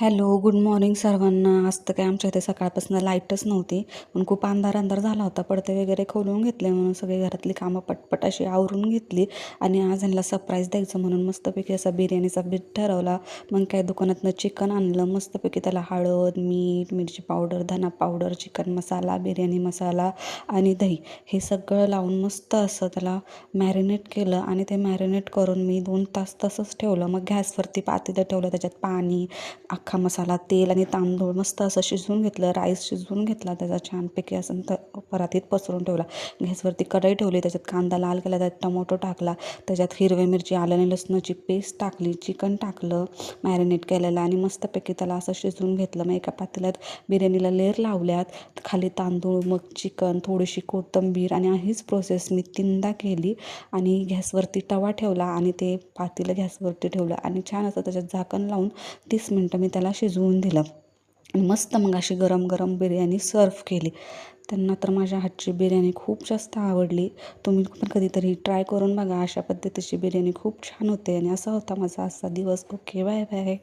Hello, good morning सर्वांना. आज तर काय आमच्या इथे सकाळपासून लाईटच नव्हती, पण खूप अंधार झाला होता. पडदे वगैरे खोलून घेतले म्हणून सगळी घरातली कामं पटपट अशी आवरून घेतली आणि आज ह्यांना सरप्राईज द्यायचं म्हणून मस्तपैकी असा बिर्याणीचा बेत ठरवला. मग काय दुकानातनं चिकन आणलं, मस्तपैकी त्याला हळद, मीठ, मिरची पावडर, धना पावडर, चिकन मसाला, बिर्याणी मसाला आणि दही हे सगळं लावून मस्त असं त्याला मॅरिनेट केलं आणि ते मॅरिनेट करून मी 2 तास तसंच ठेवलं. मग गॅसवरती पातेलं ठेवलं, त्याच्यात पाणी, अख्खा मसाला, तेल आणि तांदूळ मस्त असं शिजवून घेतलं. राईस शिजवून घेतला त्याचा छानपैकी असं परातीत पसरून ठेवला. गॅसवरती कढई ठेवली, त्याच्यात कांदा लाल केला, त्यात टोमॅटो टाकला, त्याच्यात हिरवी मिरची, आलं आणि लसणाची पेस्ट टाकली, चिकन टाकलं मॅरिनेट केलेलं आणि मस्तपैकी त्याला असं शिजवून घेतलं. मग एका पातेल्यात बिर्याणीला लेअर लावल्यात, खाली तांदूळ, मग चिकन, थोडीशी कोथिंबीर आणि हीच प्रोसेस मी 3दा केली आणि गॅसवरती तवा ठेवला आणि ते पातेलं गॅसवरती ठेवलं आणि छान असं त्याच्यात झाकण लावून 30 मिनटं मी त्याला शिजवून दिलं आणि मस्त मग अशी गरम गरम बिर्याणी सर्व केली. त्यांना तर माझ्या हातची बिर्याणी खूप जास्त आवडली. तुम्ही पण कधीतरी ट्राय करून बघा. अशा पद्धतीची बिर्याणी खूप छान होते आणि असा होता माझा आजचा दिवस. Okay, bye bye.